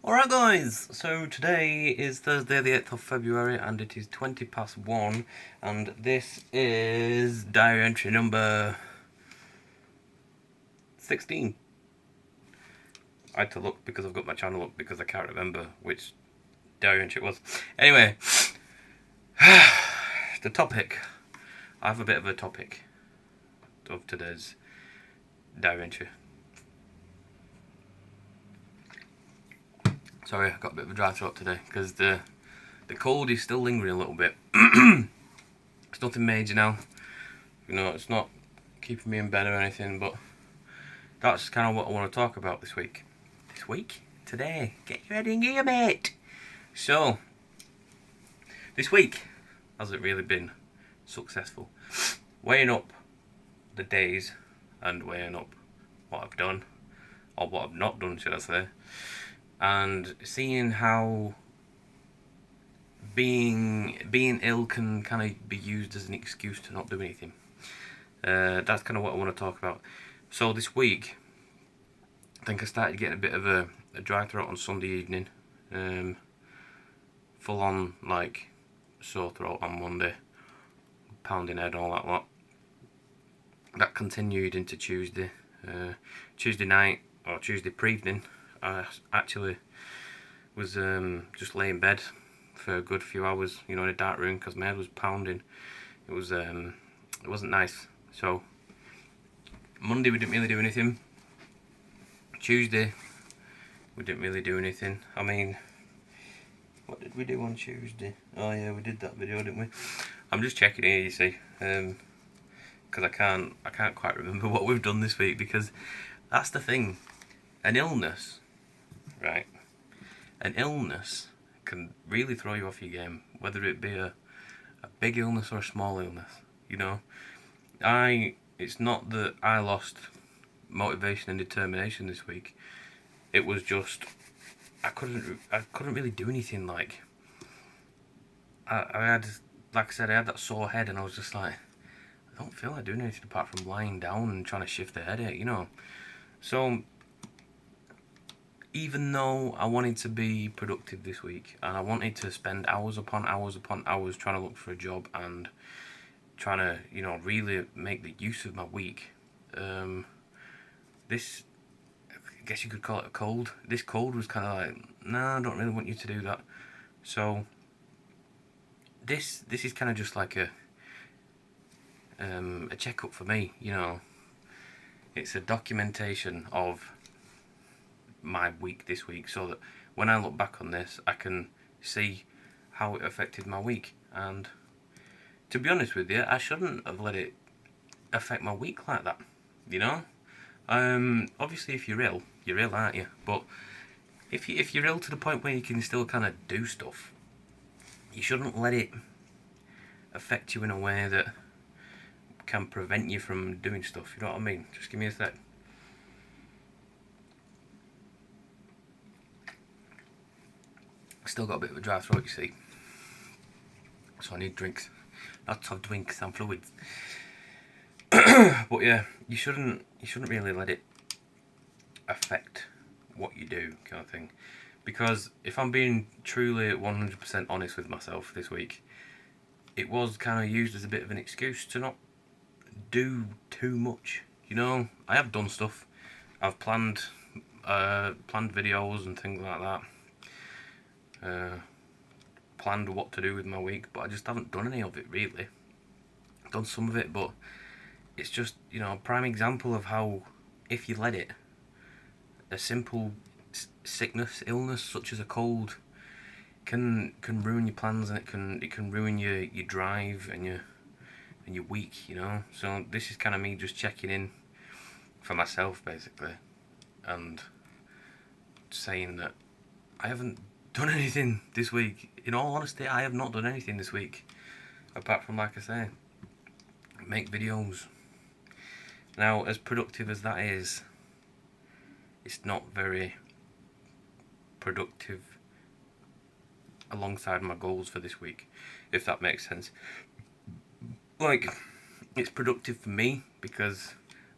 Alright guys, so today is Thursday the 8th of February and it is 20 past 1 and this is diary entry number 16. I had to look because I've got my channel up because I can't remember which diary entry it was. Anyway, the topic. I have a bit of a topic of today's diary entry. Sorry, I got a bit of a dry throat today because the cold is still lingering a little bit. It's nothing major now. You know, it's not keeping me in bed or anything, but that's kind of what I want to talk about this week. Today. Get your head in gear, mate. So, this week, has it really been successful? Weighing up the days and weighing up what I've done, or what I've not done, should I say, and seeing how being ill can kind of be used as an excuse to not do anything. That's kind of what I want to talk about. So this week, I think I started getting a bit of a dry throat on Sunday evening. Full on like sore throat on Monday, pounding head, all that lot. That continued into Tuesday. Tuesday night or Tuesday pre-evening, I actually was just laying in bed for a good few hours, you know, in a dark room because my head was pounding. It wasn't nice. So Monday we didn't really do anything. Tuesday we didn't really do anything. I mean, what did we do on Tuesday? Oh yeah, we did that video, didn't we? I'm just checking here, you see, because I can't quite remember what we've done this week, because that's the thing. An illness, right? An illness can really throw you off your game, whether it be a big illness or a small illness. You know, it's not that I lost motivation and determination this week. It was just I couldn't really do anything. Like I had, like I said, I had that sore head, and I was just like, I don't feel like doing anything apart from lying down and trying to shift the headache, you know. So even though I wanted to be productive this week and I wanted to spend hours upon hours upon hours trying to look for a job and trying to, you know, really make the use of my week, this, I guess you could call it a cold. This cold was kind of like, nah, I don't really want you to do that. So this is kind of just like a checkup for me, you know. It's a documentation of my week this week, so that when I look back on this, I can see how it affected my week. And to be honest with you, I shouldn't have let it affect my week like that, you know. Obviously, if you're ill, aren't you? But if you're ill to the point where you can still kind of do stuff, you shouldn't let it affect you in a way that can prevent you from doing stuff. You know what I mean? Just give me a sec. Still got a bit of a dry throat, you see, so I need drinks. Lots of drinks and fluids. But yeah, you shouldn't really let it affect what you do, kind of thing. Because if I'm being truly 100% honest with myself this week, it was kind of used as a bit of an excuse to not do too much. You know, I have done stuff. I've planned videos and things like that. Planned what to do with my week, but I just haven't done any of it really. I've done some of it, but it's just, you know, a prime example of how, if you let it, a simple sickness, illness such as a cold can ruin your plans, and it can ruin your drive and your week, you know. So this is kind of me just checking in for myself basically, and saying that I haven't done anything this week. In all honesty, I have not done anything this week, apart from, like I say, make videos. Now, as productive as that is, it's not very productive alongside my goals for this week, if that makes sense. Like, it's productive for me because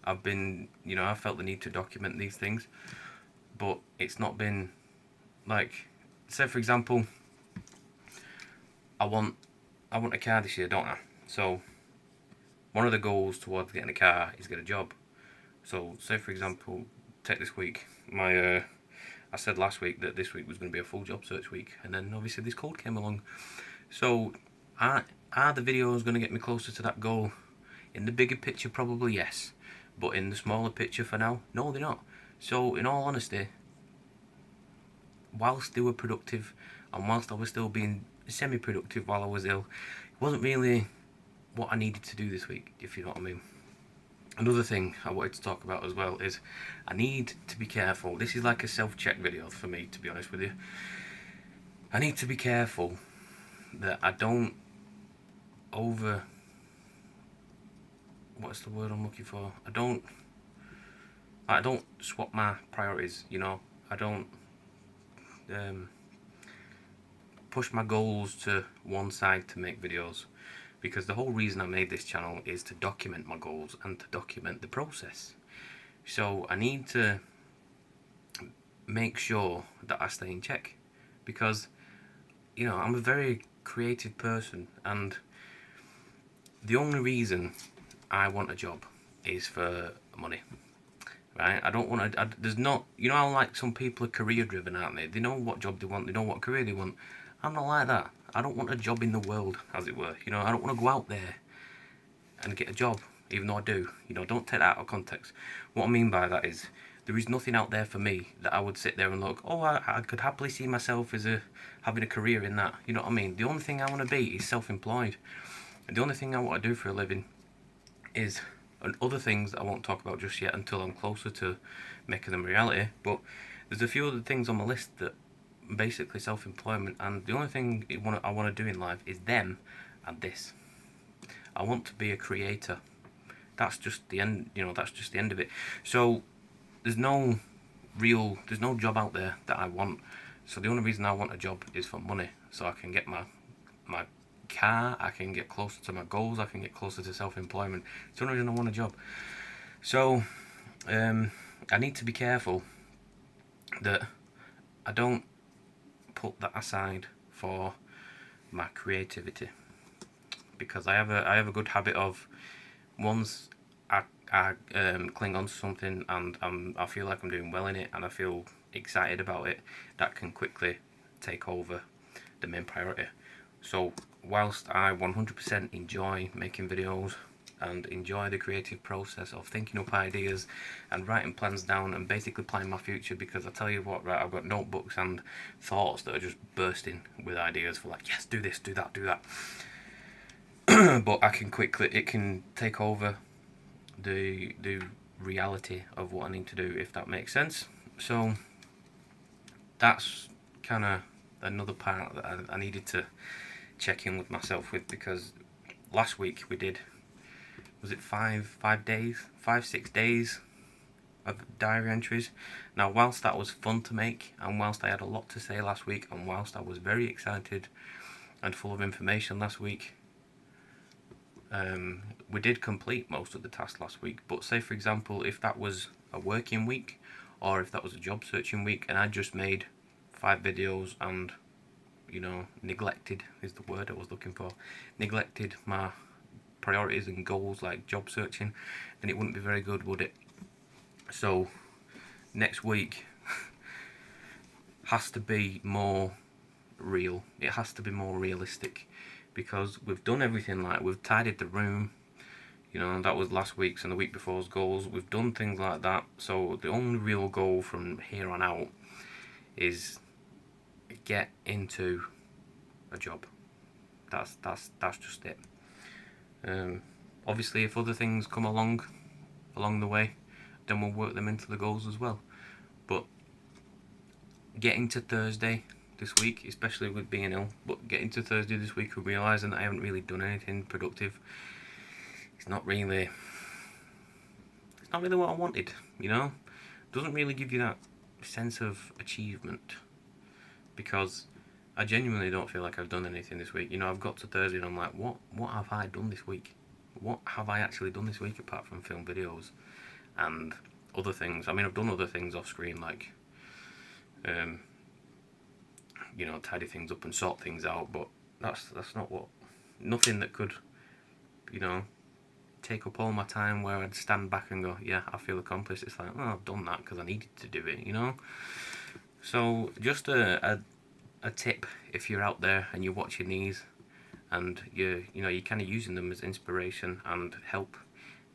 I've been, you know, I felt the need to document these things, but it's not been Like, say for example, I want a car this year, don't I? So one of the goals towards getting a car is get a job. So say for example, take this week. I said last week that this week was going to be a full job search week, and then obviously this cold came along. So are the videos going to get me closer to that goal? In the bigger picture, probably yes, but in the smaller picture for now, no, they're not. So in all honesty, whilst they were productive, and whilst I was still being semi-productive while I was ill, it wasn't really what I needed to do this week, if you know what I mean. Another thing I wanted to talk about as well is I need to be careful. This is like a self-check video for me, to be honest with you. I need to be careful that I don't what's the word I'm looking for? I don't swap my priorities, you know. I don't push my goals to one side to make videos, because the whole reason I made this channel is to document my goals and to document the process. So I need to make sure that I stay in check, because, you know, I'm a very creative person, and the only reason I want a job is for money, right? I don't want to, there's not, you know how like some people are career driven, aren't they? They know what job they want, they know what career they want. I'm not like that. I don't want a job in the world, as it were. You know, I don't want to go out there and get a job, even though I do. You know, don't take that out of context. What I mean by that is, there is nothing out there for me that I would sit there and look, oh, I could happily see myself as having a career in that. You know what I mean? The only thing I want to be is self-employed. And the only thing I want to do for a living is, and other things I won't talk about just yet until I'm closer to making them reality, but there's a few other things on my list that basically self-employment, and the only thing I want to do in life is them and this. I want to be a creator. That's just the end, you know, that's just the end of it. So there's no job out there that I want. So the only reason I want a job is for money, so I can get my car, I can get closer to my goals, I can get closer to self-employment. It's the only reason I want a job. So I need to be careful that I don't put that aside for my creativity, because I have a good habit of, once I cling on to something and I feel like I'm doing well in it and I feel excited about it, that can quickly take over the main priority. So whilst I 100% enjoy making videos and enjoy the creative process of thinking up ideas and writing plans down and basically planning my future, because I tell you what, right, I've got notebooks and thoughts that are just bursting with ideas for like, yes, do this, do that, do that. But it can take over the reality of what I need to do, if that makes sense. So that's kind of another part that I needed to check in with myself with, because last week we did, was it 6 days of diary entries. Now whilst that was fun to make, and whilst I had a lot to say last week, and whilst I was very excited and full of information last week, we did complete most of the tasks last week. But say for example, if that was a working week, or if that was a job searching week, and I just made 5 videos and, you know, neglected is the word I was looking for, neglected my priorities and goals like job searching, then it wouldn't be very good, would it? So next week has to be more real. It has to be more realistic, because we've done everything, like we've tidied the room, you know, that was last week's and the week before's goals. We've done things like that. So the only real goal from here on out is get into a job. That's just it. Obviously if other things come along the way, then we'll work them into the goals as well. But getting to Thursday this week, especially with being ill, but getting to Thursday this week and realising that I haven't really done anything productive, it's not really what I wanted, you know? It doesn't really give you that sense of achievement, because I genuinely don't feel like I've done anything this week. You know, I've got to Thursday and I'm like, what have I done this week? What have I actually done this week apart from film videos and other things? I mean, I've done other things off screen, like you know, tidy things up and sort things out, but that's not what, nothing that could, you know, take up all my time where I'd stand back and go, yeah, I feel accomplished. It's like, oh, I've done that because I needed to do it, you know. So just a tip, if you're out there and you're watching these and you're kind of using them as inspiration and help,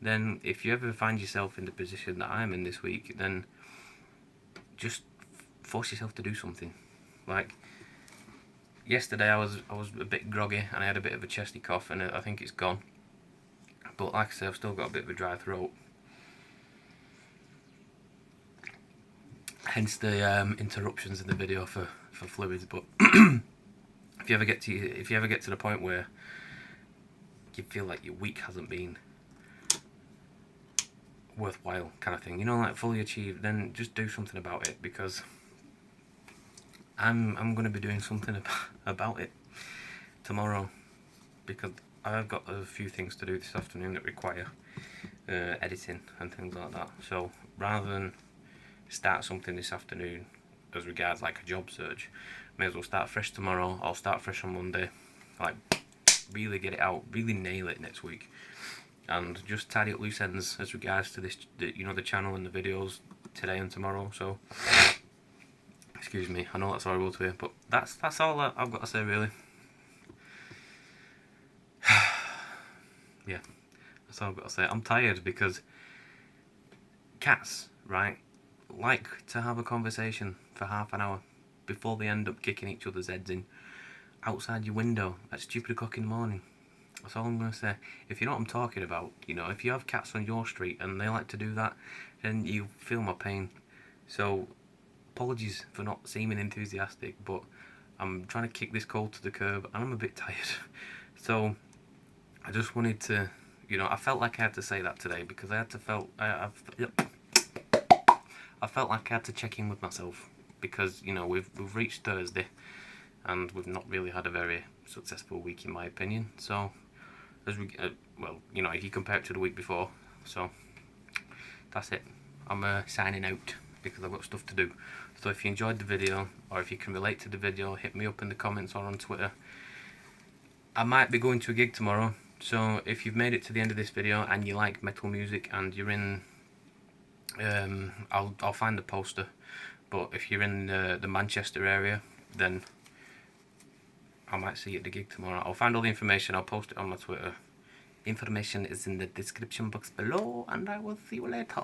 then if you ever find yourself in the position that I'm in this week, then just force yourself to do something. Like yesterday, I was a bit groggy and I had a bit of a chesty cough, and I think it's gone. But like I say, I've still got a bit of a dry throat. Hence the interruptions in the video for fluids. But if you ever get to the point where you feel like your week hasn't been worthwhile, kind of thing, you know, like fully achieved, then just do something about it, because I'm going to be doing something about it tomorrow, because I've got a few things to do this afternoon that require editing and things like that. So rather than start something this afternoon as regards like a job search, may as well start fresh tomorrow. I'll start fresh on Monday, like really get it out, really nail it next week, and just tidy up loose ends as regards to this, you know, the channel and the videos today and tomorrow. So excuse me, I know that's horrible to hear, but that's all I've got to say, really. Yeah, that's all I've got to say. I'm tired because cats, right, like to have a conversation for half an hour before they end up kicking each other's heads in outside your window at stupid o'clock in the morning. That's all I'm going to say. If you know what I'm talking about, you know, if you have cats on your street and they like to do that, then you feel my pain. So apologies for not seeming enthusiastic, but I'm trying to kick this cold to the curb and I'm a bit tired. So I just wanted to, you know, I felt like I had to say that today, because I felt like I had to check in with myself, because, you know, we've reached Thursday and we've not really had a very successful week, in my opinion. So as we well, you know, if you compare it to the week before. So that's it. I'm signing out because I've got stuff to do. So if you enjoyed the video, or if you can relate to the video, hit me up in the comments or on Twitter. I might be going to a gig tomorrow, so if you've made it to the end of this video and you like metal music and you're in, I'll find the poster, but if you're in the Manchester area, then I might see you at the gig tomorrow. I'll find all the information, I'll post it on my Twitter. Information is in the description box below, and I will see you later.